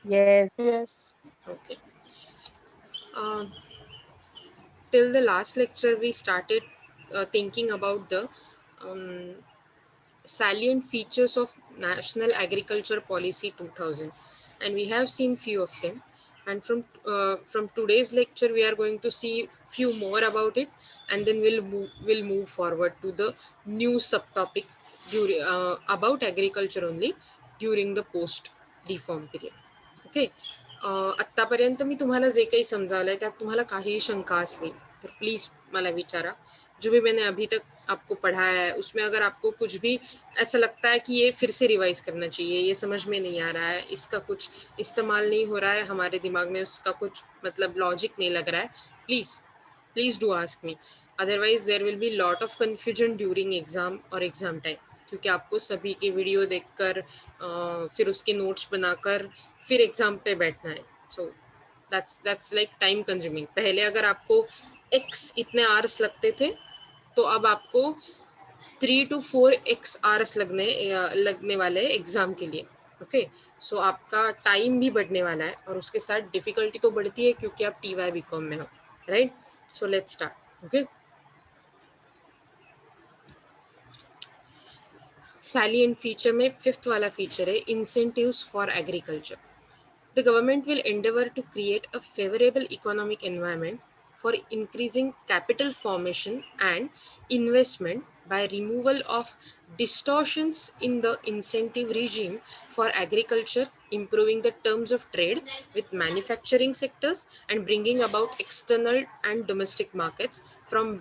Yes. Yes. Okay. Uh, till the last lecture, we started thinking about the um, salient features of National Agriculture Policy 2000, and we have seen few of them. And from today's lecture, we are going to see few more about it, and then we'll move forward to the new subtopic about agriculture only during the post reform period. Okay. आत्तापर्यंत मी तुम्हाला जे काही समजावलंय त्यात तुम्हाला काही शंका असली तर please मला विचारा. जो भी मैंने अभी तक आपको पढ़ाया है उसमें अगर आपको कुछ भी ऐसा लगता है कि ये फिर से रिवाइज करना चाहिए, ये समझ में नहीं आ रहा है, इसका कुछ इस्तेमाल नहीं हो रहा है हमारे दिमाग में, उसका कुछ मतलब लॉजिक नहीं लग रहा है, please please do ask me. Otherwise there will be lot of confusion during exam और एग्ज़ाम टाइम, क्योंकि आपको सभी के वीडियो देखकर फिर उसके नोट्स बनाकर फिर एग्ज़ाम पे बैठना है. So that's like time consuming. पहले अगर आपको एक्स इतने आवर्स लगते थे तो अब आपको 3 to 4 x आवर्स लगने वाले हैं एग्ज़ाम के लिए. ओके. सो आपका टाइम भी बढ़ने वाला है और उसके साथ डिफ़िकल्टी तो बढ़ती है क्योंकि आप TY BCom में हो, right. So let's start. Okay. Salient feature में फिफ्थ वाला फीचर है incentives for agriculture. The government will endeavor to create a favorable economic environment for increasing capital formation and investment by removal of distortions in the incentive regime for agriculture, improving the terms of trade with manufacturing sectors, and bringing about external and domestic markets from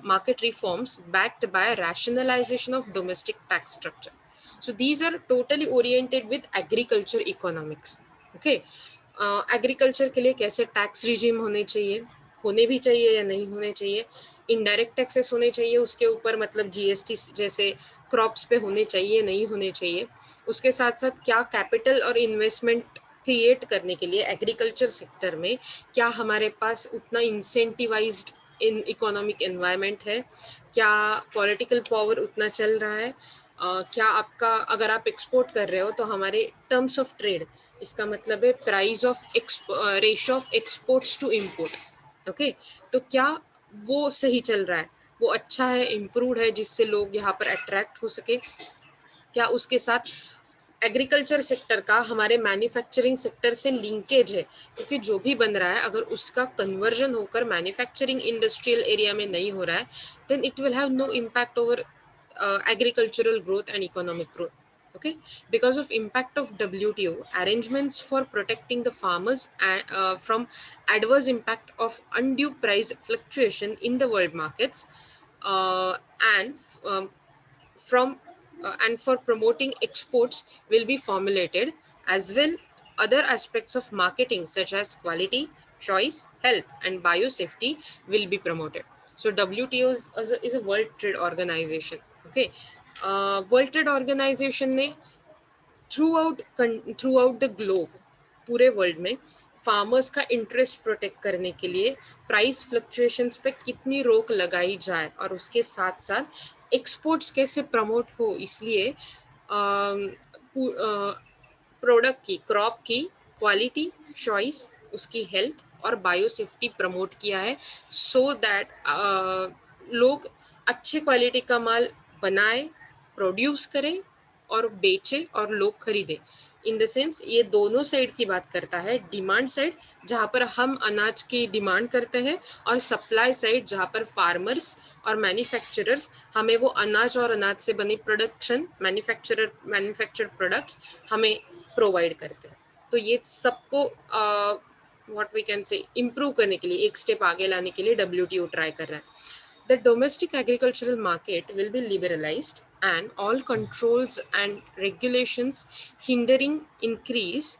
market reforms backed by rationalization of domestic tax structure. So these are totally oriented with agriculture economics. Okay. Agriculture के लिए कैसे tax regime होने भी चाहिए या नहीं होने चाहिए, इनडायरेक्ट टैक्सेस होने चाहिए उसके ऊपर, मतलब GST जैसे क्रॉप्स पे होने चाहिए नहीं होने चाहिए, उसके साथ साथ क्या कैपिटल और इन्वेस्टमेंट क्रिएट करने के लिए एग्रीकल्चर सेक्टर में क्या हमारे पास उतना इंसेंटिवाइज्ड इन इकोनॉमिक एनवायरनमेंट है, क्या पॉलिटिकल पावर उतना चल रहा है, क्या आपका अगर आप एक्सपोर्ट कर रहे हो तो हमारे टर्म्स ऑफ ट्रेड, इसका मतलब है price of ratio of exports to import. Okay. तो क्या वो सही चल रहा है, वो अच्छा है, इम्प्रूव है, जिससे लोग यहाँ पर अट्रैक्ट हो सके, क्या उसके साथ एग्रीकल्चर सेक्टर का हमारे मैन्युफैक्चरिंग सेक्टर से लिंकेज है, क्योंकि जो भी बन रहा है अगर उसका कन्वर्जन होकर मैन्युफैक्चरिंग इंडस्ट्रियल एरिया में नहीं हो रहा है then it will have no impact over agricultural growth and economic growth. Okay. Because of impact of WTO arrangements for protecting the farmers from adverse impact of undue price fluctuation in the world markets, uh, and from and for promoting exports will be formulated, as well other aspects of marketing such as quality, choice, health and biosafety will be promoted. So WTO is a World Trade Organization. Okay. World Trade Organization ने through out the globe, पूरे world में farmers का interest protect करने के लिए price fluctuations पे कितनी रोक लगाई जाए और उसके साथ साथ एक्सपोर्ट्स कैसे प्रमोट हो, इसलिए प्रोडक्ट की, क्रॉप की क्वालिटी, चॉइस, उसकी हेल्थ और बायोसेफ्टी प्रमोट किया है, सो दैट लोग अच्छे क्वालिटी का माल बनाए, प्रोड्यूस करें और बेचे और लोग खरीदें. इन द सेंस ये दोनों साइड की बात करता है, डिमांड साइड जहाँ पर हम अनाज की डिमांड करते हैं और सप्लाई साइड जहाँ पर फार्मर्स और मैन्युफैक्चरर्स हमें वो अनाज और अनाज से बनी प्रोडक्शन मैन्युफैक्चर्ड प्रोडक्ट्स हमें प्रोवाइड करते हैं. तो ये सबको what we can say improve करने के लिए, एक स्टेप आगे लाने के लिए WTO ट्राई कर रहा है. The domestic agricultural market will be liberalized and all controls and regulations hindering increase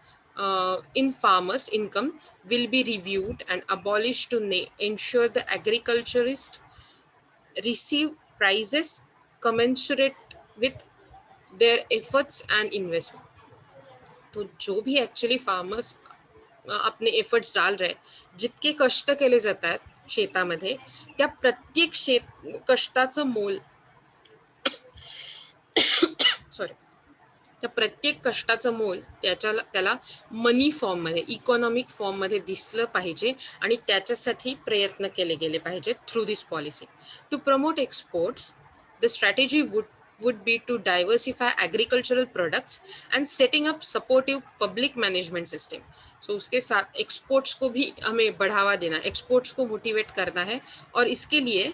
in farmers' income will be reviewed and abolished to ensure the agriculturists receive prices commensurate with their efforts and investment. तो जो भी actually farmers अपने efforts डाल रहे आहेत, जितके कष्ट केले जात आहेत शेतामध्ये, त्या प्रत्येक कष्टाचं मोल सॉरी त्या प्रत्येक कष्टाचं मोल त्याला मनी फॉर्ममध्ये, इकॉनॉमिक फॉर्ममध्ये दिसलं पाहिजे आणि त्याच्यासाठी प्रयत्न केले गेले पाहिजेत through this policy. To promote exports, the strategy would be to diversify agricultural products and setting up supportive public management system. So उसके साथ एक्सपोर्ट्स को भी हमें बढ़ावा देना, एक्सपोर्ट्स को मोटिवेट करना है और इसके लिए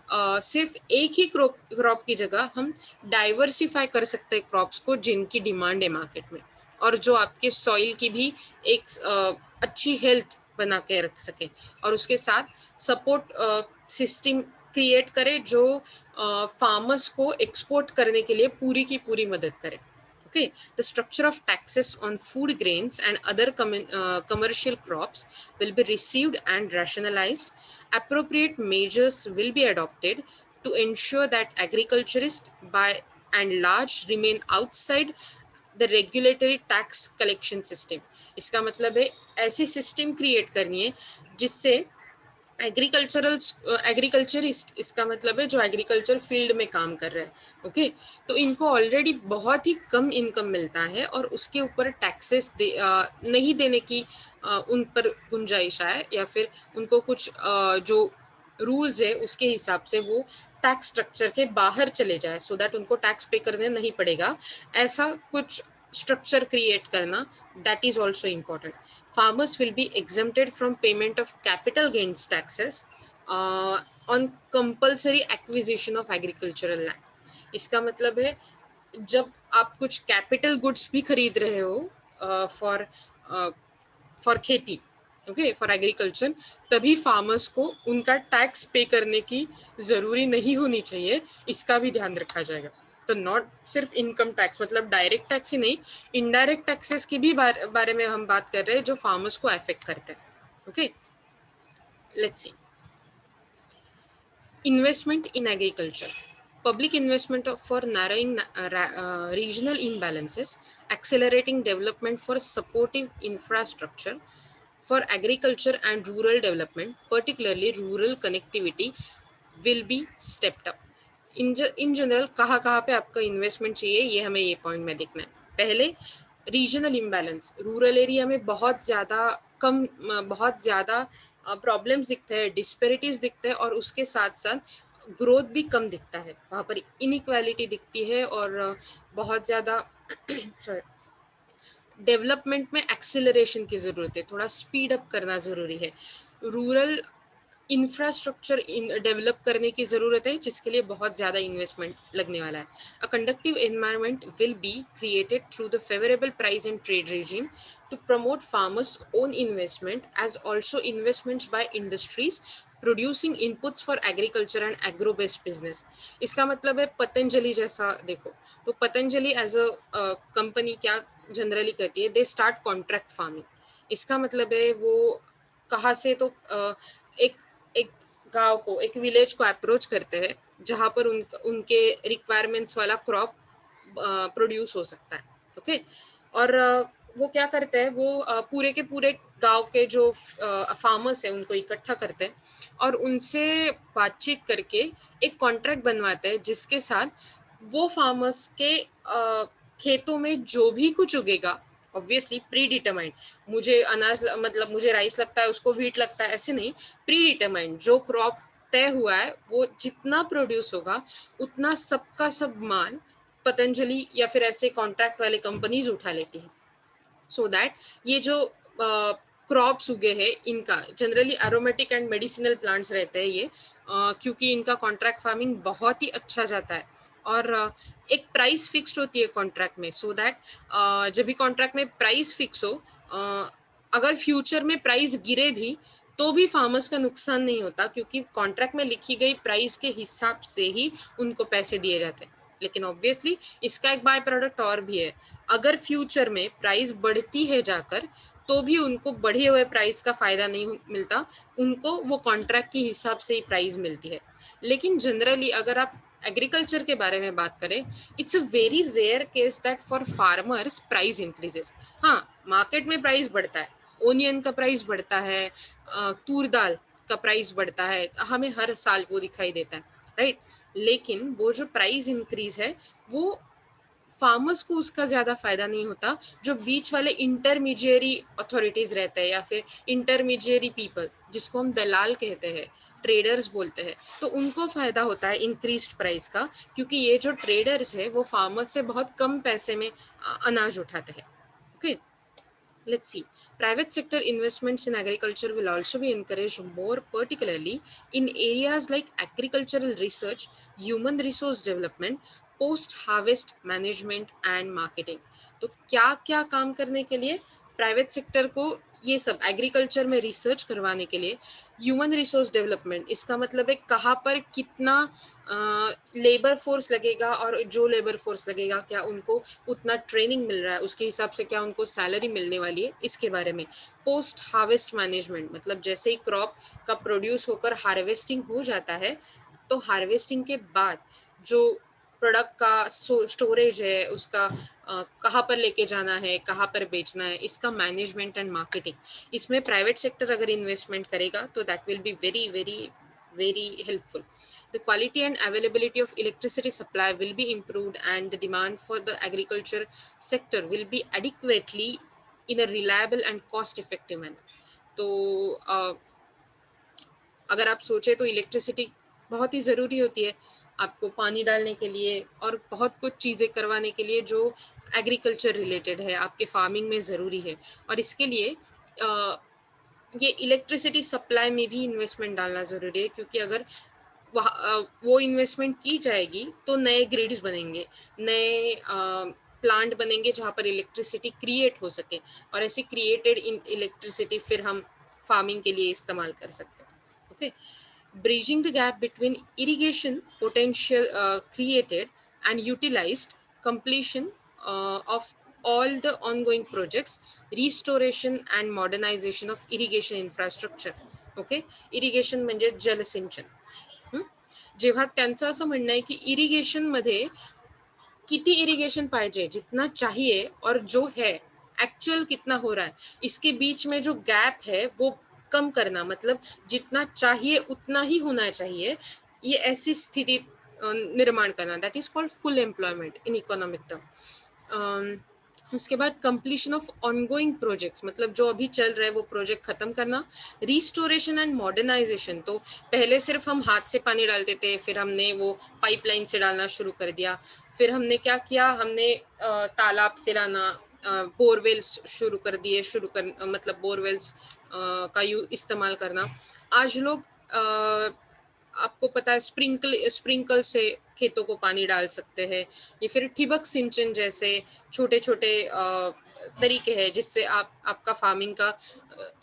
सिर्फ एक ही क्रॉप की जगह हम डाइवर्सिफाई कर सकते हैं क्रॉप्स को जिनकी डिमांड है मार्केट में और जो आपके सॉइल की भी एक अच्छी हेल्थ बना के रख सके और उसके साथ सपोर्ट सिस्टम क्रिएट करे जो फार्मर्स को एक्सपोर्ट करने के लिए पूरी की पूरी मदद करे. Okay, the structure of taxes on food grains and other commercial crops will be received and rationalized. Appropriate measures will be adopted to ensure that agriculturists by and large remain outside the regulatory tax collection system. इसका मतलब है ऐसी system create करनी है जिससे agriculturist, इसका मतलब है जो एग्रीकल्चर फील्ड में काम कर रहे हैं, ओके, तो इनको ऑलरेडी बहुत ही कम इनकम मिलता है और उसके ऊपर टैक्सेस नहीं देने की उन पर गुंजाइश है या फिर उनको कुछ जो रूल्स है उसके हिसाब से वो टैक्स स्ट्रक्चर के बाहर चले जाए सो दैट उनको टैक्स पे करने नहीं पड़ेगा, ऐसा कुछ स्ट्रक्चर क्रिएट करना, that is also important. Farmers will be exempted from payment of capital gains taxes on compulsory acquisition of agricultural land. इसका मतलब है जब आप कुछ कैपिटल गुड्स भी खरीद रहे हो फॉर खेती, ओके, फॉर एग्रीकल्चर, तभी फार्मर्स को उनका टैक्स पे करने की ज़रूरी नहीं होनी चाहिए, इसका भी ध्यान रखा जाएगा. तो नॉट सिर्फ इनकम टैक्स, मतलब डायरेक्ट टैक्स ही नहीं, इनडायरेक्ट टैक्सेस की भी बारे में हम बात कर रहे हैं जो फार्मर्स को अफेक्ट करते हैं. Okay, let's C. Investment in agriculture. Public investment for narrowing regional imbalances, accelerating development for supportive infrastructure for agriculture and rural development, particularly rural connectivity, will be stepped up. In general कहाँ पे आपका investment चाहिए, ये हमें ये point में देखना है. पहले रीजनल इम्बैलेंस, रूरल एरिया में बहुत ज़्यादा प्रॉब्लम्स दिखते हैं, डिस्पेरिटीज दिखते हैं और उसके साथ साथ ग्रोथ भी कम दिखता है, वहाँ पर इनइक्वालिटी दिखती है और बहुत ज़्यादा डेवलपमेंट में एक्सेलरेशन की ज़रूरत है, थोड़ा स्पीड अप करना ज़रूरी है. रूरल इंफ्रास्ट्रक्चर डेवलप करने की ज़रूरत है जिसके लिए बहुत ज़्यादा इन्वेस्टमेंट लगने वाला है. A conductive environment will be created through the favourable price and trade regime to promote farmers' own investment as also investments by industries producing inputs for agriculture and agro-based business. इसका मतलब है पतंजलि जैसा देखो, तो Patanjali as a company क्या generally करती है, they start contract farming. इसका मतलब है वो कहाँ से, तो एक एक गांव को, एक विलेज को अप्रोच करते हैं जहाँ पर उनके रिक्वायरमेंट्स वाला क्रॉप प्रोड्यूस हो सकता है, ओके. और वो क्या करते हैं, वो पूरे के पूरे गांव के जो फार्मर्स हैं उनको इकट्ठा करते हैं और उनसे बातचीत करके एक कॉन्ट्रैक्ट बनवाते हैं जिसके साथ वो फार्मर्स के खेतों में जो भी कुछ उगेगा, ऑब्वियसली प्री डिटरमाइंड, मुझे अनाज मतलब मुझे राइस लगता है उसको व्हीट लगता है ऐसे नहीं, प्री डिटरमाइंड जो क्रॉप तय हुआ है वो जितना प्रोड्यूस होगा उतना सबका सब माल पतंजलि या फिर ऐसे कॉन्ट्रैक्ट वाले कंपनीज उठा लेती है. सो दैट ये जो क्रॉप्स उगे हैं इनका generally aromatic and medicinal plants रहते हैं ये, क्योंकि इनका कॉन्ट्रैक्ट फार्मिंग बहुत ही अच्छा जाता है और एक प्राइस फिक्स्ड होती है कॉन्ट्रैक्ट में, सो दैट जब भी कॉन्ट्रैक्ट में प्राइस फिक्स हो, अगर फ्यूचर में प्राइस गिरे भी तो भी फार्मर्स का नुकसान नहीं होता क्योंकि कॉन्ट्रैक्ट में लिखी गई प्राइस के हिसाब से ही उनको पैसे दिए जाते हैं. लेकिन ऑब्वियसली इसका एक बाय प्रोडक्ट और भी है, अगर फ्यूचर में प्राइस बढ़ती है जाकर तो भी उनको बढ़े हुए प्राइस का फायदा नहीं मिलता, उनको वो कॉन्ट्रैक्ट के हिसाब से ही प्राइस मिलती है. लेकिन जनरली अगर आप एग्रीकल्चर के बारे में बात करें, it's a very rare case that for farmers price increases. हाँ, मार्केट में प्राइस बढ़ता है, ओनियन का प्राइस बढ़ता है, तूर दाल का प्राइस बढ़ता है, हमें हर साल वो दिखाई देता है, राइट. लेकिन वो जो प्राइस इंक्रीज है वो फार्मर्स को उसका ज़्यादा फायदा नहीं होता, जो बीच वाले इंटरमीडियरी अथॉरिटीज़ रहते हैं या फिर इंटरमीडियरी पीपल, जिसको हम दलाल कहते हैं, ट्रेडर्स बोलते हैं, तो उनको फ़ायदा होता है इंक्रीज्ड प्राइस का, क्योंकि ये जो ट्रेडर्स है वो फार्मर्स से बहुत कम पैसे में अनाज उठाते हैं. Okay, let's see. Private sector investments in agriculture will also be encouraged more, particularly in areas like agricultural research, human resource development, post harvest management and marketing. तो क्या क्या काम करने के लिए प्राइवेट सेक्टर को ये सब एग्रीकल्चर में रिसर्च करवाने के लिए, ह्यूमन रिसोर्स डेवलपमेंट, इसका मतलब है कहाँ पर कितना लेबर फोर्स लगेगा और जो लेबर फोर्स लगेगा क्या उनको उतना ट्रेनिंग मिल रहा है, उसके हिसाब से क्या उनको सैलरी मिलने वाली है, इसके बारे में. पोस्ट हार्वेस्ट मैनेजमेंट, मतलब जैसे ही क्रॉप का प्रोड्यूस होकर हार्वेस्टिंग हो जाता है, तो हार्वेस्टिंग के बाद जो प्रोडक्ट का स्टोरेज है उसका कहाँ पर लेके जाना है, कहाँ पर बेचना है, इसका मैनेजमेंट एंड मार्केटिंग, इसमें प्राइवेट सेक्टर अगर इन्वेस्टमेंट करेगा तो that will be very very very helpful. The quality and availability of electricity supply will be improved and the demand for the agriculture sector will be adequately in a reliable and cost effective manner. तो अगर आप सोचे तो electricity बहुत ही ज़रूरी होती है आपको पानी डालने के लिए और बहुत कुछ चीज़ें करवाने के लिए जो एग्रीकल्चर रिलेटेड है, आपके फार्मिंग में ज़रूरी है, और इसके लिए ये इलेक्ट्रिसिटी सप्लाई में भी इन्वेस्टमेंट डालना ज़रूरी है, क्योंकि अगर वो इन्वेस्टमेंट की जाएगी तो नए ग्रिड्स बनेंगे, नए प्लांट बनेंगे जहाँ पर इलेक्ट्रिसिटी क्रिएट हो सके, और ऐसी क्रिएटेड इलेक्ट्रिसिटी फिर हम फार्मिंग के लिए इस्तेमाल कर सकते हैं. Okay, bridging the gap between irrigation potential created and utilized, completion of all the ongoing projects, restoration and modernization of irrigation infrastructure. Okay, irrigation म्हणजे जलसिंचन. जेव्हा त्यांचं असं म्हणणं आहे की इरिगेशनमध्ये किती इरिगेशन पाहिजे, जितना चाहिए और जो है एक्चुअल कितना हो रहा है, इसके बीच में जो गैप है वो कम करना, मतलब जितना चाहिए उतना ही होना चाहिए, ये ऐसी स्थिति निर्माण करना, that is called full employment in economic term. उसके बाद कंप्लीशन ऑफ ऑनगोइंग प्रोजेक्ट्स, मतलब जो अभी चल रहा है वो प्रोजेक्ट खत्म करना. रिस्टोरेशन एंड मॉडर्नाइजेशन, तो पहले सिर्फ हम हाथ से पानी डालते थे, फिर हमने वो पाइपलाइन से डालना शुरू कर दिया, फिर हमने क्या किया, हमने तालाब से लाना, बोरवेल्स शुरू कर दिए, मतलब बोरवेल्स का इस्तेमाल करना. आज लोग आपको पता है स्प्रिंकल से खेतों को पानी डाल सकते हैं, या फिर ठिबक सिंचन जैसे छोटे छोटे तरीके हैं जिससे आपका फार्मिंग का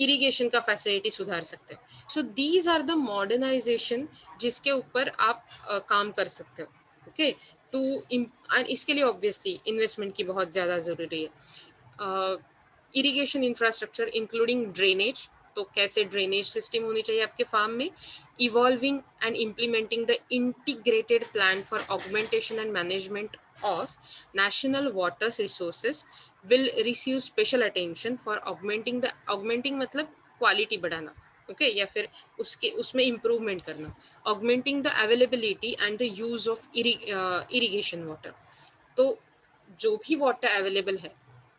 इरिगेशन का फैसिलिटी सुधार सकते हैं. So these are the modernisation जिसके ऊपर आप काम कर सकते हो. ओके, इसके लिए ऑब्वियसली इन्वेस्टमेंट की बहुत ज़्यादा ज़रूरी है. इरिगेशन इंफ्रास्ट्रक्चर इंक्लूडिंग ड्रेनेज, तो कैसे ड्रेनेज सिस्टम होनी चाहिए आपके फार्म में. Evolving and implementing the integrated plan for augmentation and management of national water resources will receive special attention for augmenting मतलब क्वालिटी बढ़ाना. ओके, या फिर उसमें इम्प्रूवमेंट करना. Augmenting the availability and the use of irrigation water, तो जो भी water available है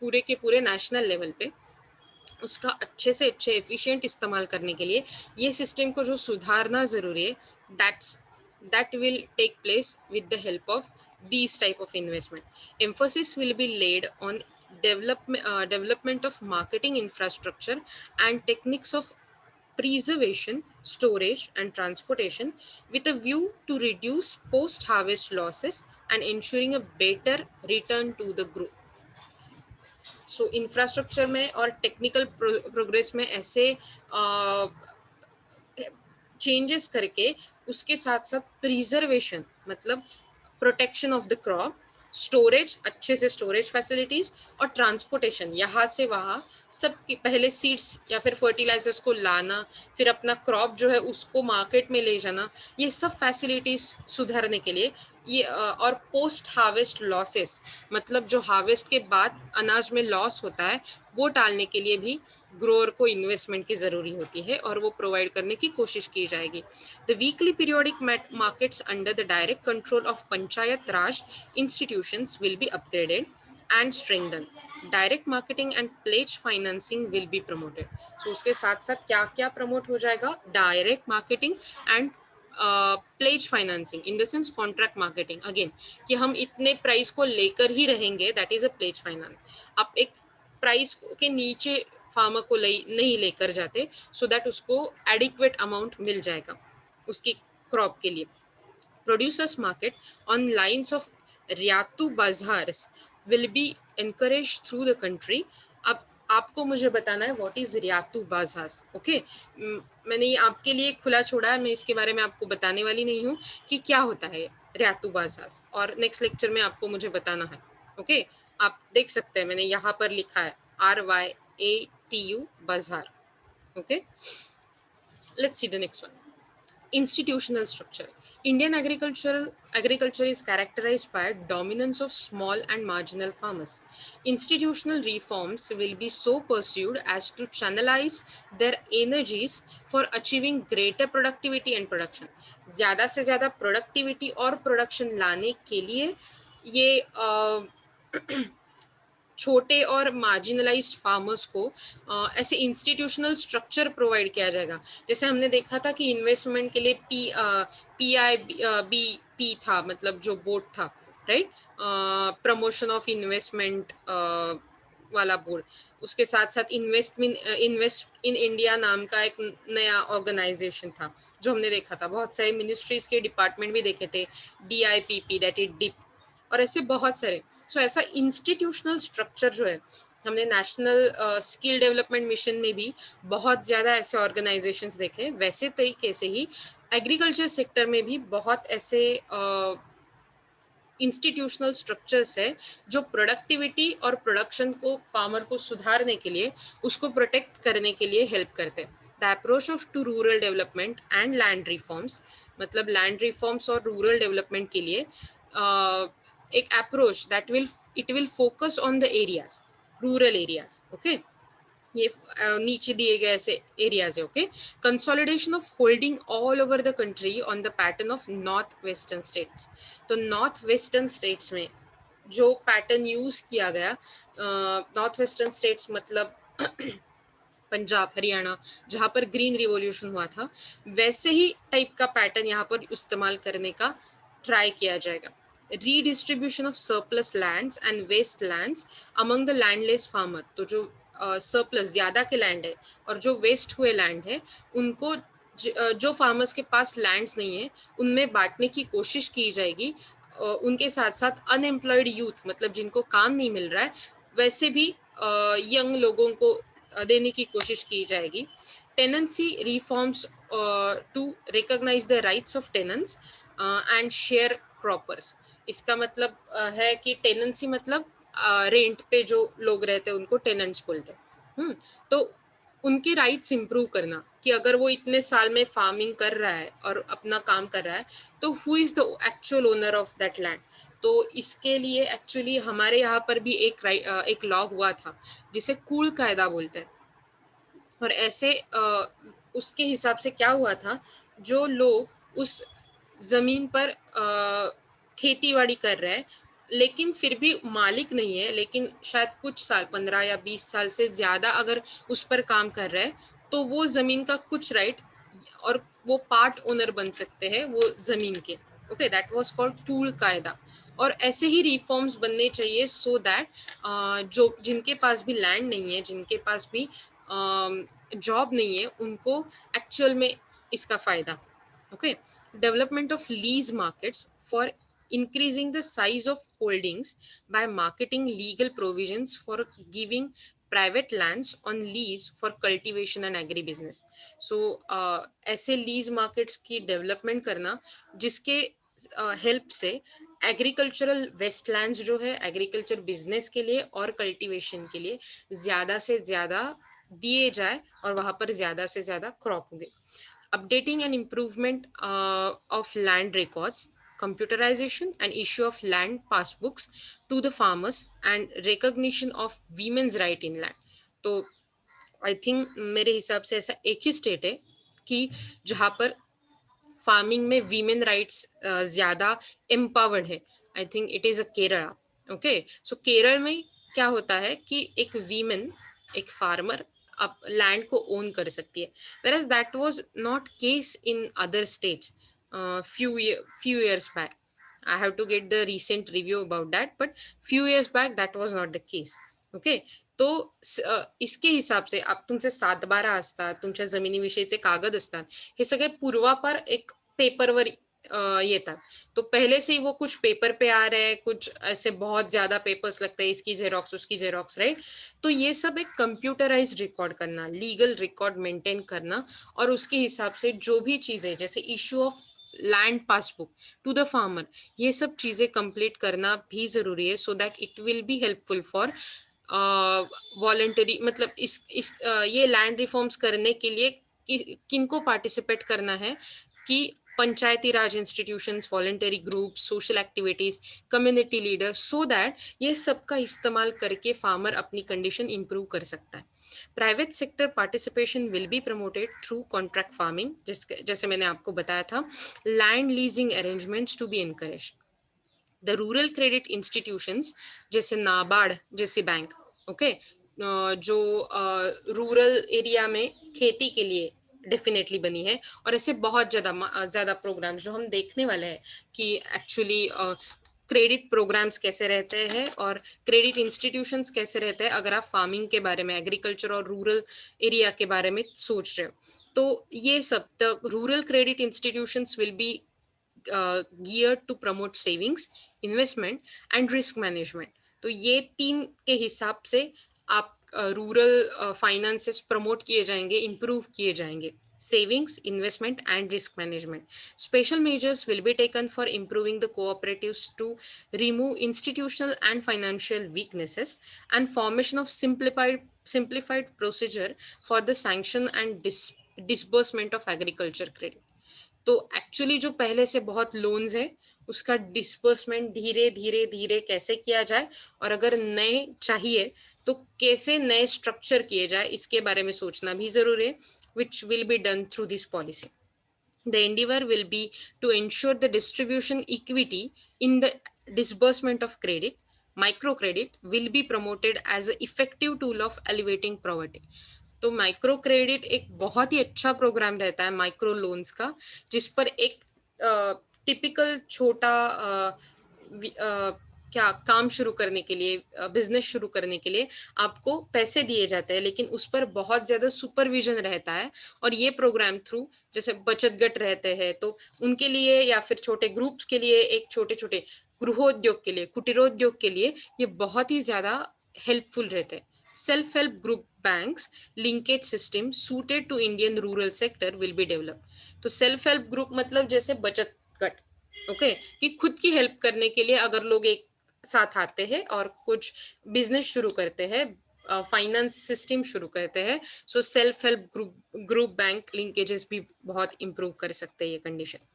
पूरे के पूरे नेशनल लेवल पे उसका अच्छे से अच्छे एफिशिएंट इस्तेमाल करने के लिए ये सिस्टम को जो सुधारना ज़रूरी है, that will take place with the help of these type of investment. Emphasis will be laid on development of marketing infrastructure and techniques of preservation, storage and transportation with a view to reduce post-harvest losses and ensuring a better return to the group. So infrastructure में और technical progress में ऐसे changes करके उसके साथ साथ preservation मतलब protection of the crop, storage, अच्छे से स्टोरेज फैसिलिटीज और ट्रांसपोर्टेशन यहाँ से वहाँ सब पहले सीड्स या फिर फर्टिलाइजर्स को लाना, फिर अपना क्रॉप जो है उसको मार्केट में ले जाना, ये सब फैसिलिटीज सुधारने के लिए ये और पोस्ट हार्वेस्ट लॉसेस मतलब जो हार्वेस्ट के बाद अनाज में लॉस होता है वो टालने के लिए भी ग्रोअर को इन्वेस्टमेंट की ज़रूरी होती है और वो प्रोवाइड करने की कोशिश की जाएगी. The weekly periodic markets under the direct control of panchayat raj institutions will be upgraded and strengthen. Direct marketing and pledge financing will be promoted. So उसके साथ साथ क्या क्या प्रमोट हो जाएगा? Direct marketing and pledge financing in the sense contract marketing. Again कि हम इतने प्राइस को लेकर ही रहेंगे, that is a pledge finance. आप एक प्राइस के नीचे फार्मर को नहीं लेकर जाते, सो दैट उसको एडिक्वेट अमाउंट मिल जाएगा उसकी क्रॉप के लिए. Producers market on lines of Rythu bazaars will be encouraged through the country. अब आपको मुझे बताना है व्हाट इज रियातू बाजार. ओके, मैंने ये आपके लिए खुला छोड़ा है, मैं इसके बारे में आपको बताने वाली नहीं हूँ कि क्या होता है रियातू बाजार, और नेक्स्ट लेक्चर में आपको मुझे बताना है. ओके, आप देख सकते हैं मैंने यहाँ पर लिखा है RYATU बाजार. Okay, let's see the next one. Institutional structure. Indian agriculture is characterized by dominance of small and marginal farmers. Institutional reforms will be so pursued as to channelize their energies for achieving greater productivity and production. ज़्यादा से ज़्यादा productivity और production लाने के लिए ये छोटे और मार्जिनलाइज्ड फार्मर्स को ऐसे इंस्टीट्यूशनल स्ट्रक्चर प्रोवाइड किया जाएगा. जैसे हमने देखा था कि इन्वेस्टमेंट के लिए PIBP था, मतलब जो बोर्ड था, राइट, प्रमोशन ऑफ इन्वेस्टमेंट वाला बोर्ड. उसके साथ साथ इन्वेस्ट इन इंडिया नाम का एक नया ऑर्गेनाइजेशन था जो हमने देखा था. बहुत सारे मिनिस्ट्रीज के डिपार्टमेंट भी देखे थे, DIPP दैट इज डिप, और ऐसे बहुत सारे. सो ऐसा इंस्टीट्यूशनल स्ट्रक्चर जो है, हमने नेशनल स्किल डेवलपमेंट मिशन में भी बहुत ज़्यादा ऐसे ऑर्गेनाइजेशंस देखे. वैसे तरीके से ही एग्रीकल्चर सेक्टर में भी बहुत ऐसे इंस्टीट्यूशनल स्ट्रक्चर्स है जो प्रोडक्टिविटी और प्रोडक्शन को फार्मर को सुधारने के लिए, उसको प्रोटेक्ट करने के लिए हेल्प करते हैं. The approach of to rural development and land reforms, मतलब लैंड रिफॉर्म्स और रूरल डेवलपमेंट के लिए एक approach that will focus on the areas, rural areas. Okay, ये नीचे दिए गए ऐसे एरियाज है. Okay, consolidation of holding all over the country on the pattern of north western states. तो नॉर्थ वेस्टर्न स्टेट्स में जो पैटर्न यूज किया गया, नॉर्थ वेस्टर्न स्टेट्स मतलब पंजाब, हरियाणा, जहाँ पर ग्रीन रिवॉल्यूशन हुआ था, वैसे ही टाइप का पैटर्न यहाँ पर इस्तेमाल करने का ट्राई किया जाएगा. Redistribution of surplus lands and waste lands among the landless farmer. तो जो सरप्लस ज़्यादा के लैंड है और जो वेस्ट हुए लैंड है, उनको जो फार्मर्स के पास लैंड्स नहीं है उनमें बांटने की कोशिश की जाएगी. उनके साथ साथ अनएम्प्लॉयड यूथ, मतलब जिनको काम नहीं मिल रहा है, वैसे भी यंग लोगों को देने की कोशिश की जाएगी. Tenancy reforms to recognise the rights of tenants and share croppers. इसका मतलब है कि टेनेंसी मतलब रेंट पे जो लोग रहते हैं उनको टेनेंट्स बोलते हैं. तो उनके राइट्स इम्प्रूव करना कि अगर वो इतने साल में फार्मिंग कर रहा है और अपना काम कर रहा है, तो who is the actual owner of that land. तो इसके लिए एक्चुअली हमारे यहाँ पर भी एक लॉ हुआ था जिसे कूल कायदा बोलते हैं. और ऐसे उसके हिसाब से क्या हुआ था, जो लोग उस ज़मीन पर खेती बाड़ी कर रहे हैं लेकिन फिर भी मालिक नहीं है, लेकिन शायद कुछ साल 15 या 20 साल से ज़्यादा अगर उस पर काम कर रहे हैं, तो वो ज़मीन का कुछ राइट और वो पार्ट ओनर बन सकते हैं वो ज़मीन के. Okay, that was called tool कायदा. और ऐसे ही रिफॉर्म्स बनने चाहिए सो दैट जो जिनके पास भी लैंड नहीं है, जिनके पास भी जॉब नहीं है, उनको एक्चुअल में इसका फ़ायदा. Okay, development of lease markets for increasing the size of holdings by marketing legal provisions for giving private lands on lease for cultivation and agribusiness. So ऐसे लीज मार्केट्स की डेवलपमेंट करना जिसके हेल्प से agricultural wastelands जो है agriculture business के लिए और कल्टीवेशन के लिए ज़्यादा से ज़्यादा दिए जाए और वहाँ पर ज़्यादा से ज़्यादा क्रॉप होंगे. Updating and improvement of land records, computerization and issue of land passbooks to the farmers, and recognition of women's right in land. तो आई थिंक मेरे हिसाब से ऐसा एक ही स्टेट है कि जहाँ पर फार्मिंग में वीमेन राइट्स ज्यादा एम्पावर्ड है। I think it is a Kerala. Okay, so Kerala में क्या होता है कि एक वीमेन, एक फार्मर अब लैंड को ओन कर सकती है, whereas that was not case in other states few years back. I have to get the recent review about that, but few years back that was not the case. Okay, तो इसके हिसाब से अब तुमचे 7-12 असतात, तुमच्या जमिनीविषयीचे कागद असतात, हे सगळे पूर्वापार एक पेपरवर येतात। तो पहले से ही वो कुछ पेपर पे आ रहे हैं, कुछ ऐसे बहुत ज्यादा पेपर्स लगते हैं, इसकी जेरोक्स उसकी जेरोक्स, राइट। तो ये सब एक कंप्यूटराइज्ड रिकॉर्ड करना, लीगल रिकॉर्ड मेंटेन करना, और उसके हिसाब से जो भी चीजें जैसे issue of land passbook to the farmer, ये सब चीजें कंप्लीट करना भी जरूरी है, so that it will be helpful for voluntary, मतलब ये लैंड रिफॉर्म्स करने के लिए किनको पार्टिसिपेट करना है, कि panchayati raj institutions, voluntary group, social activities, community leader, so that ये सब का इस्तेमाल करके फार्मर अपनी कंडीशन इंप्रूव कर सकता है। Private sector participation will be promoted through contract farming, जैसे मैंने आपको बताया था, land leasing arrangements to be encourage. The rural credit institutions जैसे नाबार्ड जैसे बैंक, ओके, जो रूरल एरिया में खेती के लिए डेफिनेटली बनी है, और ऐसे बहुत ज्यादा प्रोग्राम्स जो हम देखने वाले हैं कि एक्चुअली क्रेडिट प्रोग्राम्स कैसे रहते हैं और क्रेडिट इंस्टीट्यूशंस कैसे रहते हैं, अगर आप फार्मिंग के बारे में, एग्रीकल्चर और रूरल एरिया के बारे में सोच रहे हो। तो ये सब the rural credit institutions will B geared to promote savings, investment and risk management. तो ये तीन के हिसाब से आप रूरल फाइनेंसेस प्रमोट किए जाएंगे, इम्प्रूव किए जाएंगे, savings, investment and risk management. Special measures will be taken for improving the cooperatives to remove institutional and financial weaknesses, and formation of simplified procedure for the sanction and disbursement of agriculture credit. तो actually जो पहले से बहुत loans है, उसका disbursement धीरे धीरे धीरे कैसे किया जाए, और अगर नए चाहिए तो कैसे नए स्ट्रक्चर किए जाए, इसके बारे में सोचना भी जरूरी है, which will be done through this policy. The endeavor will be to ensure the distribution equity in the disbursement of credit. Microcredit will be promoted as an effective tool of alleviating poverty. तो micro credit एक बहुत ही अच्छा programme रहता है micro loans का, जिस पर एक टिपिकल छोटा क्या काम शुरू करने के लिए, बिजनेस शुरू करने के लिए आपको पैसे दिए जाते हैं, लेकिन उस पर बहुत ज्यादा सुपरविजन रहता है। और ये प्रोग्राम थ्रू जैसे बचत गट रहते हैं, तो उनके लिए या फिर छोटे ग्रुप्स के लिए, एक छोटे छोटे गृहोद्योग के लिए, कुटीरोद्योग के लिए ये बहुत ही ज्यादा हेल्पफुल रहते हैं। Self help group banks linkage system suited to Indian rural sector will be developed. तो सेल्फ हेल्प ग्रुप मतलब जैसे बचत गट, ओके, कि खुद की हेल्प करने के लिए अगर लोग एक साथ आते हैं और कुछ बिजनेस शुरू करते हैं, फाइनेंस सिस्टम शुरू करते हैं, so self help group bank linkages भी बहुत इंप्रूव कर सकते हैं ये condition,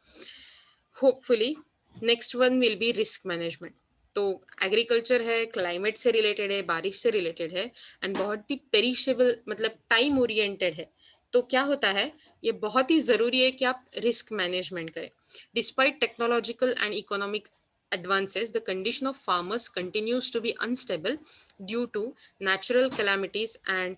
hopefully. Next one will be risk management. तो एग्रीकल्चर है, क्लाइमेट से रिलेटेड है, बारिश से रिलेटेड है, एंड बहुत ही पेरिशेबल मतलब टाइम ओरिएंटेड है। तो क्या होता है, ये बहुत ही जरूरी है कि आप रिस्क मैनेजमेंट करें। Despite technological and economic advances, the condition of farmers continues to be unstable due to natural calamities and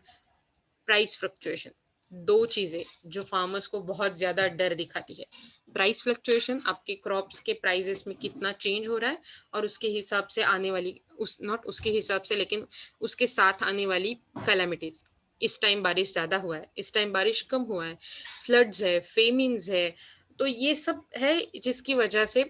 price fluctuation. दो चीजें जो फार्मर्स को बहुत ज्यादा डर दिखाती है, प्राइस फ्लक्चुएशन, आपके क्रॉप्स के प्राइसेस में कितना चेंज हो रहा है, और उसके हिसाब से आने वाली, उस नॉट उसके हिसाब से लेकिन उसके साथ आने वाली कैलामिटीज। इस टाइम बारिश ज्यादा हुआ है, इस टाइम बारिश कम हुआ है, फ्लड्स है, फेमिन्स है, तो ये सब है जिसकी वजह से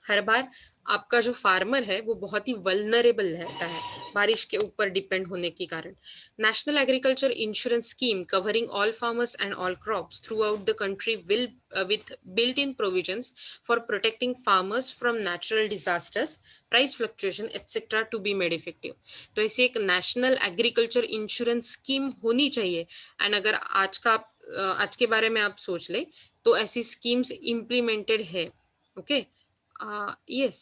हर बार आपका जो फार्मर है वो बहुत ही वल्नरेबल रहता है बारिश के ऊपर डिपेंड होने के कारण। National agriculture insurance scheme covering all farmers and all crops through out the country will with built-in provisions for protecting farmers from natural disasters, price fluctuation, etc. to be made effective. तो ऐसी एक national agriculture insurance scheme होनी चाहिए। And अगर आज के बारे में आप सोच ले तो ऐसी स्कीम्स इम्प्लीमेंटेड है। Okay, yes.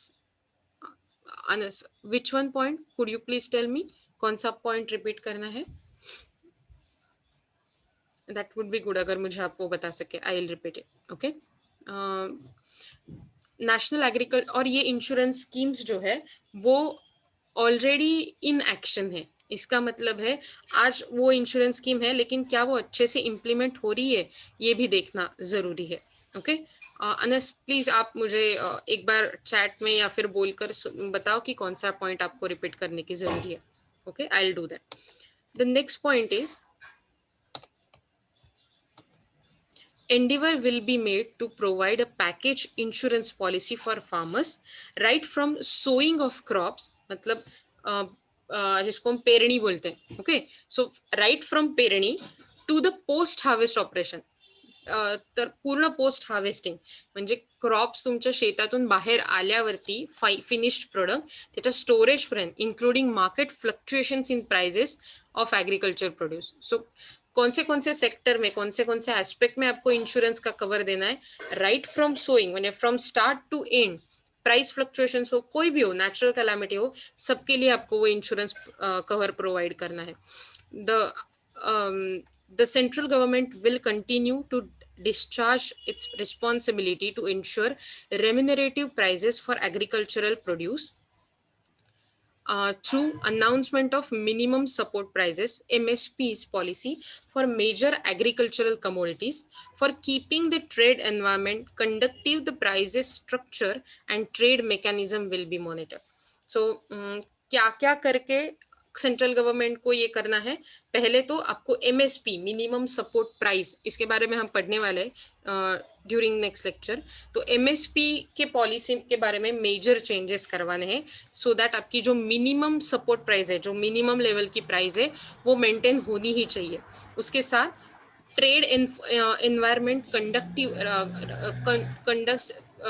Anas, which one point? Could you please tell me? कौन सा पॉइंट रिपीट करना है? दैट वुड बी गुड अगर मुझे आपको बता सके, I will repeat it. Okay, national agriculture और ये इंश्योरेंस स्कीम्स जो है वो ऑलरेडी इन एक्शन है। इसका मतलब है आज वो इंश्योरेंस स्कीम है, लेकिन क्या वो अच्छे से इम्प्लीमेंट हो रही है, ये भी देखना ज़रूरी है। ओके, अनस प्लीज़ आप मुझे एक बार चैट में या फिर बोलकर बताओ कि कौन सा पॉइंट आपको रिपीट करने की ज़रूरी है। Okay, I will do that. The next point is endeavor will be made to provide a package insurance policy for farmers right from sowing of crops, मतलब जिसको हम पेरणी बोलते हैं। ओके, सो राइट फ्रॉम पेरणी to the post harvest operation, तर पूर्ण post harvesting म्हणजे क्रॉप्स तुमच्या शेतातून बाहेर आल्यावरती फिनिश्ड प्रोडक्ट त्याच्या स्टोरेज पर्यंत, including market fluctuations in prices of agriculture produce. So कौन से सेक्टर में, कौन से एस्पेक्ट में आपको इंश्योरेंस का कवर देना है, राइट फ्रॉम सोइंग मैंने from start to end, price fluctuations हो, कोई भी हो, नेचुरल कैलामिटी हो, सबके लिए आपको वो इंश्योरेंस कवर प्रोवाइड करना है। The central government will continue to discharge its responsibility to ensure remunerative prices for agricultural produce through announcement of minimum support prices MSPs policy for major agricultural commodities. For keeping the trade environment conducive, the prices structure and trade mechanism will be monitored. So क्या क्या करके central government को ये करना है, पहले तो आपको एमएसपी मिनिमम सपोर्ट प्राइस, इसके बारे में हम पढ़ने वाले हैं ड्यूरिंग नेक्स्ट लेक्चर। तो एमएसपी के पॉलिसी के बारे में मेजर चेंजेस करवाने हैं सो दैट आपकी जो मिनिमम सपोर्ट प्राइस है, जो मिनिमम लेवल की प्राइस है, वो मेंटेन होनी ही चाहिए। उसके साथ ट्रेड एनवायरनमेंट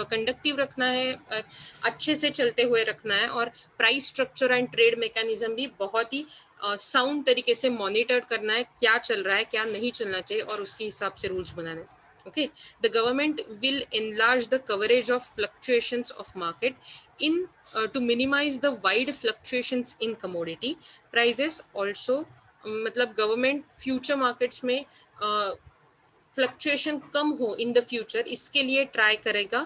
कंडक्टिव रखना है, अच्छे से चलते हुए रखना है, और price structure and trade mechanism भी बहुत ही साउंड तरीके से मॉनिटर करना है, क्या चल रहा है, क्या नहीं चलना चाहिए, और उसके हिसाब से रूल्स बनाने हैं। Okay, the government will enlarge the coverage of fluctuations of market in to minimize the wide fluctuations in commodity prices also। मतलब गवर्नमेंट फ्यूचर मार्केट्स में फ्लक्चुएशन कम हो इन द फ्यूचर, इसके लिए ट्राई करेगा,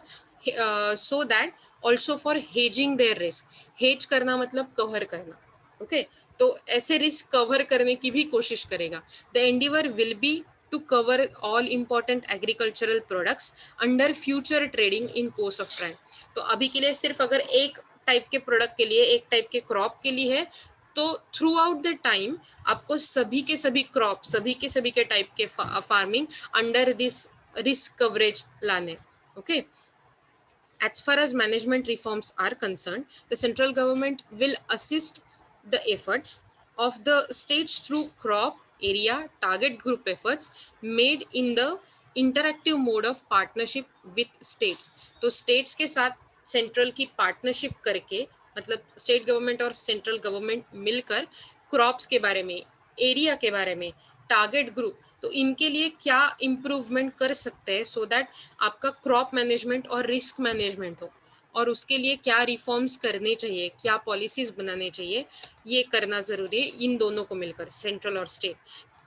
so that also for hedging their risk. Hedge करना मतलब cover करना। ओके, तो ऐसे रिस्क कवर करने की भी कोशिश करेगा। The endeavour will be to cover all important agricultural products under future trading in course of time. तो अभी के लिए सिर्फ अगर एक टाइप के प्रोडक्ट के लिए, एक टाइप के क्रॉप के लिए है, तो थ्रू आउट द टाइम आपको सभी के सभी क्रॉप, सभी के टाइप के farming under this risk coverage लाने। Okay, as far as management reforms are concerned, the central government will assist the efforts of the states through crop area target group efforts made in the interactive mode of partnership with states। तो states के साथ central की partnership करके, मतलब state government और central government मिलकर crops के बारे में, area के बारे में, टारगेट ग्रुप, तो इनके लिए क्या इम्प्रूवमेंट कर सकते हैं सो दैट आपका क्रॉप मैनेजमेंट और रिस्क मैनेजमेंट हो, और उसके लिए क्या रिफॉर्म्स करने चाहिए, क्या पॉलिसीज बनाने चाहिए, ये करना जरूरी है इन दोनों को मिलकर, सेंट्रल और state.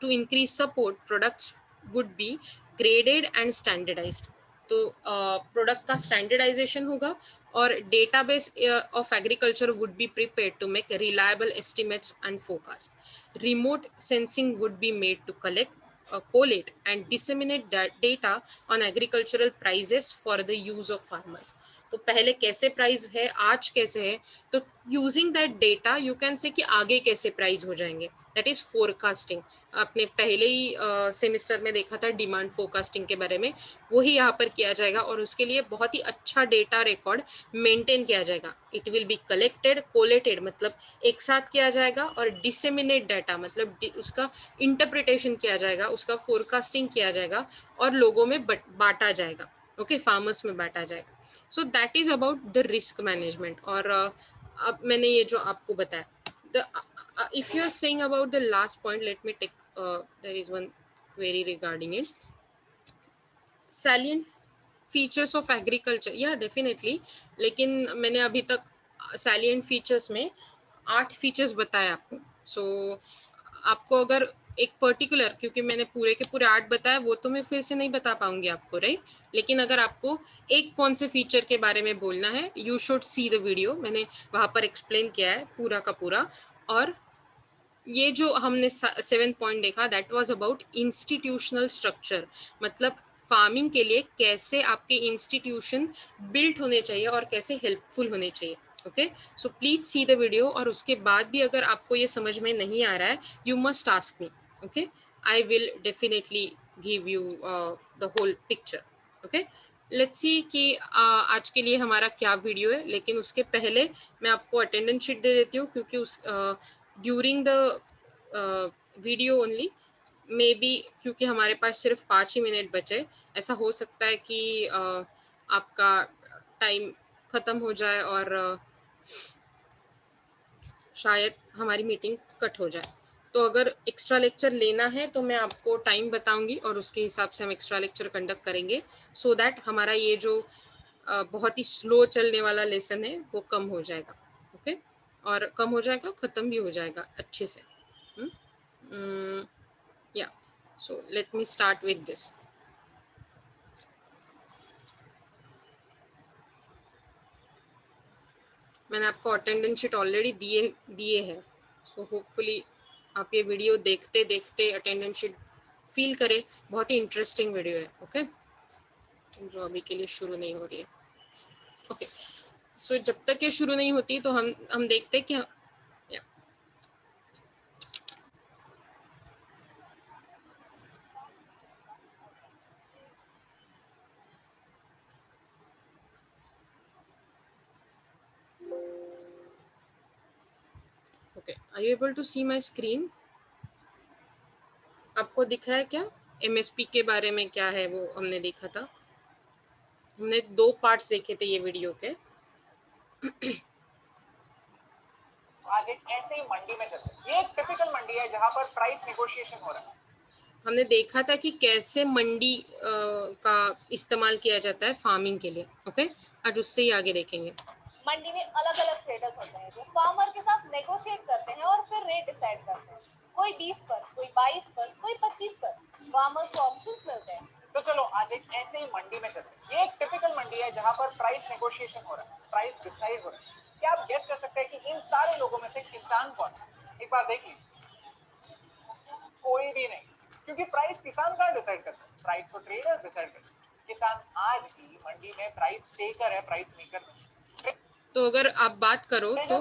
To increase support products would be graded and standardised. तो प्रोडक्ट का स्टैंडर्डाइजेशन होगा, और database of agriculture would be prepared to make reliable estimates and forecast. Remote sensing would be made to collect, collate and disseminate data on agricultural prices for the use of farmers। तो पहले कैसे price है, आज कैसे है, तो using that data you can say कि आगे कैसे प्राइस हो जाएंगे, दैट इज फोरकास्टिंग। आपने पहले ही सेमिस्टर में देखा था डिमांड फोरकास्टिंग के बारे में, वही यहाँ पर किया जाएगा, और उसके लिए बहुत ही अच्छा डेटा रिकॉर्ड मेंटेन किया जाएगा। It will be collected, collated मतलब एक साथ किया जाएगा, और डिसेमिनेट डाटा मतलब उसका इंटरप्रिटेशन किया जाएगा, उसका फोरकास्टिंग किया जाएगा, और लोगों में बांटा जाएगा। ओके, फार्मर्स में बांटा जाएगा। So that is about the risk management. और अब मैंने ये जो आपको बताया, the if you are saying about the last point, let me take there is one query regarding it, salient features of agriculture। या डेफिनेटली, लेकिन मैंने अभी तक salient features में 8 फीचर्स बताए आपको। सो आपको अगर एक पर्टिकुलर, क्योंकि मैंने पूरे के पूरे 8 बताया वो तो मैं फिर से नहीं बता पाऊंगी आपको, राइट। लेकिन अगर आपको एक कौन से फीचर के बारे में बोलना है, you should see the video, मैंने वहाँ पर एक्सप्लेन किया है पूरा का पूरा। और ये जो हमने 7th पॉइंट देखा, that was about institutional structure, मतलब फार्मिंग के लिए कैसे आपके इंस्टीट्यूशन बिल्ट होने चाहिए और कैसे हेल्पफुल होने चाहिए। Okay, so please see the video, और उसके बाद भी अगर आपको ये समझ में नहीं आ रहा है, you must ask me. Okay, I will definitely give you the whole picture. Okay, let's see कि आज के लिए हमारा क्या वीडियो है। लेकिन उसके पहले मैं आपको अटेंडेंस शीट दे देती हूँ, क्योंकि उस during the video only may be, क्योंकि हमारे पास सिर्फ 5 ही मिनट बचे, ऐसा हो सकता है कि आपका टाइम ख़त्म हो जाए और शायद हमारी मीटिंग कट हो जाए। तो अगर एक्स्ट्रा लेक्चर लेना है तो मैं आपको टाइम बताऊंगी और उसके हिसाब से हम एक्स्ट्रा लेक्चर कंडक्ट करेंगे, सो दैट हमारा ये जो बहुत ही स्लो चलने वाला लेसन है वो कम हो जाएगा। ओके, और कम हो जाएगा, ख़त्म भी हो जाएगा अच्छे से। या so let me start with this. मैंने आपको अटेंडेंस शीट ऑलरेडी दिए है, सो होपफुली आप ये वीडियो देखते देखते अटेंडेंस शीट फील करें। बहुत ही इंटरेस्टिंग वीडियो है। ओके, जो अभी के लिए शुरू नहीं हो रही है। ओके, सो जब तक ये शुरू नहीं होती तो हम देखते हैं कि okay, are you able to see my screen? आपको दिख रहा है क्या? एमएसपी के बारे में क्या है वो हमने देखा था। हमने 2 पार्ट्स देखे थे ये वीडियो के। आज एक ऐसे ही मंडी में चलते हैं। ये एक टिपिकल मंडी है जहां पर प्राइस नेगोशिएशन हो रहा है। हमने देखा था कि कैसे मंडी का इस्तेमाल किया जाता है फार्मिंग के लिए। ओके, आज उससे ही आगे देखेंगे। मंडी में अलग अलग ट्रेडर्स होते हैं जो फार्मर के साथ नेगोशिएट करते हैं और फिर रेट डिसाइड करते हैं। कोई 20 पर, कोई 22 पर, कोई 25 पर। फार्मर्स को ऑप्शंस मिलते हैं। तो चलो आज एक ऐसे ही मंडी में चलते हैं। ये एक टिपिकल मंडी है जहां पर प्राइस नेगोशिएशन हो रहा है, प्राइस डिसाइड हो रहा है। क्या आप गेस कर सकते हैं कि इन सारे लोगों में से किसान कौन है? एक बार देखिए, कोई भी नहीं, क्योंकि प्राइस किसान कहाँ डिसाइड करता है? प्राइस तो ट्रेडर डिसाइड करता है। किसान आज भी मंडी में प्राइस टेकर है, प्राइस मेकर नहीं। तो अगर आप बात करो तो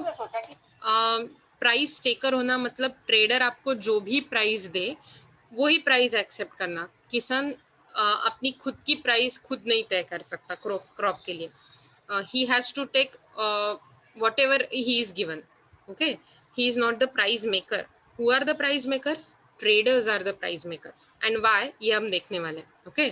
प्राइस टेकर होना मतलब ट्रेडर आपको जो भी प्राइस दे वही प्राइस एक्सेप्ट करना। किसान अपनी खुद की प्राइस खुद नहीं तय कर सकता क्रॉप के लिए। he has to take whatever he is given. Okay, he is not the price maker. Who are the price maker? Traders are the price maker. And why, ये हम देखने वाले हैं। ओके,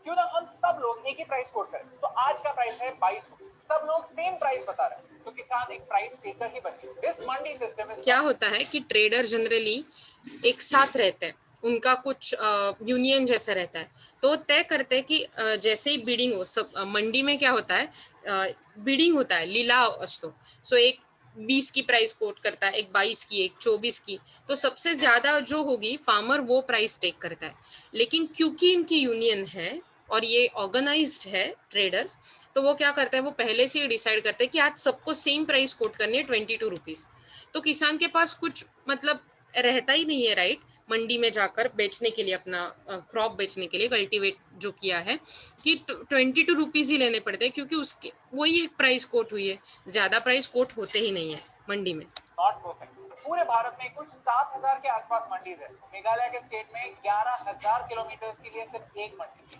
क्यों ना हम सब लोग एक ही प्राइस कोट करें। तो आज का प्राइस है 22। सब लोग सेम प्राइस बता रहे हैं, तो किसान एक प्राइस टेकर ही बने। दिस मंडी सिस्टम क्या होता है कि ट्रेडर जनरली एक साथ रहते हैं, उनका कुछ यूनियन जैसा रहता है, तो तय करते हैं कि जैसे ही बीडिंग हो, सब मंडी में क्या होता है, बीडिंग होता है, लिलाव असतो। सो एक 20 की प्राइस कोट करता है, एक 22 की, एक 24 की, तो सबसे ज्यादा जो होगी फार्मर वो प्राइस टेक करता है। लेकिन क्योंकि इनकी यूनियन है और ये ऑर्गेनाइज्ड है ट्रेडर्स, तो वो क्या करता है, वो पहले से ही डिसाइड करते हैं कि आज सबको सेम प्राइस कोट करनी है, 22 रुपीज। तो किसान के पास कुछ मतलब रहता ही नहीं है, राइट, मंडी में जाकर बेचने के लिए, अपना क्रॉप बेचने के लिए, कल्टीवेट जो किया है, कि 22 रुपीज ही लेने पड़ते हैं, क्योंकि उसके वही एक प्राइस कोट हुई है, ज्यादा प्राइस कोट होते ही नहीं है मंडी में। Not perfect. पूरे भारत में कुछ 7,000 के आसपास मंडीज है। मेघालय के स्टेट में 11,000 किलोमीटर के लिए सिर्फ एक मंडी।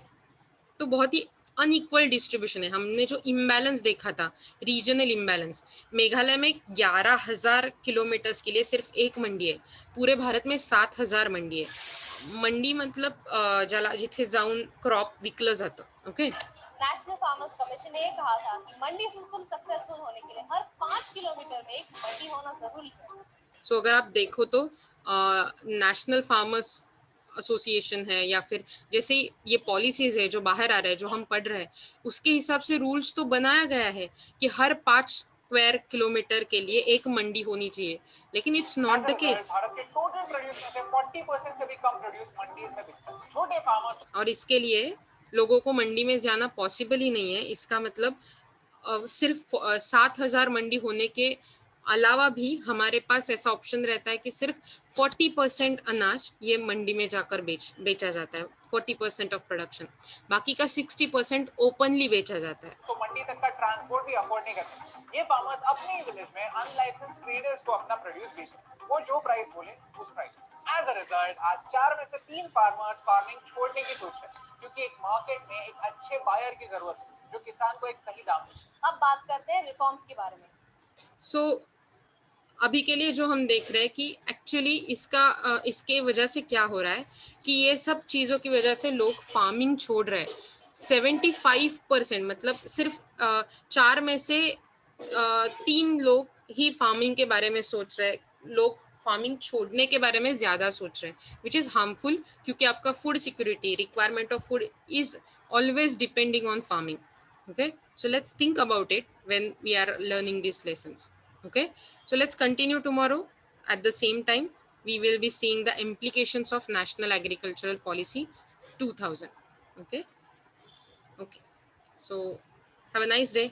तो बहुत ही अनइक्वल डिस्ट्रीब्यूशन है। हमने जो इम्बैलेंस देखा था, रीजनल इम्बैलेंस, मेघालय में 11,000 किलोमीटर्स के लिए सिर्फ एक मंडी है, पूरे भारत में 7,000 मंडी है। मंडी मतलब ज्याला जिथे जाऊन क्रॉप विकलं जातं। ओके, नेशनल फार्मर्स कमीशन ने कहा था कि मंडी सिस्टम सक्सेसफुल होने के लिए हर 5 किलोमीटर में एक मंडी होना जरूरी है। सो अगर आप देखो तो नेशनल फार्मर्स एसोसिएशन है, या फिर जैसे ये पॉलिसीज है जो बाहर आ रहा है, जो हम पढ़ रहे हैं, उसके हिसाब से रूल्स तो बनाया गया है कि हर 5 स्क्वायर किलोमीटर के लिए एक मंडी होनी चाहिए, लेकिन it's not the case. Bharat के टोटल प्रोड्यूस में से 40% से भी कम प्रोड्यूस मंडीज में बिकता है। छोटे फार्मर्स, और इसके लिए लोगों को मंडी में जाना पॉसिबल ही नहीं है। इसका मतलब सिर्फ 7,000 मंडी होने के अलावा भी हमारे पास ऐसा ऑप्शन रहता है कि सिर्फ 40% अनाज ये मंडी में जाकर बेचा जाता है, 40% ऑफ प्रोडक्शन, बाकी का 60% ओपनली बेचा जाता है। तो मंडी तक का ट्रांसपोर्ट भी अफोर्ड नहीं करते। ये फार्मर्स अपने विलेज में अनलाइसेंस ट्रेडर्स को अपना प्रोड्यूस बेचते हैं, वो जो प्राइस बोले उस प्राइस। एज अ रिजल्ट आज 4 में से 3 फार्मर्स फार्मिंग छोड़ने की सोच रहे हैं, क्योंकि एक मार्केट में एक अच्छे बायर की जरूरत है जो किसान को एक सही दाम दे। अब बात करते हैं रिफॉर्म्स के बारे में। अभी के लिए जो हम देख रहे हैं कि एक्चुअली इसके वजह से क्या हो रहा है कि ये सब चीज़ों की वजह से लोग फार्मिंग छोड़ रहे हैं। 75% मतलब सिर्फ 4 में से 3 लोग ही फार्मिंग के बारे में सोच रहे हैं। लोग फार्मिंग छोड़ने के बारे में ज़्यादा सोच रहे हैं, विच इज़ हार्मफुल, क्योंकि आपका food security, requirement of food is always depending on farming. Okay, so let's think about it when we are learning these lessons. Okay, so let's continue tomorrow at the same time. We will be seeing the implications of National Agricultural Policy 2000. Okay, so have a nice day.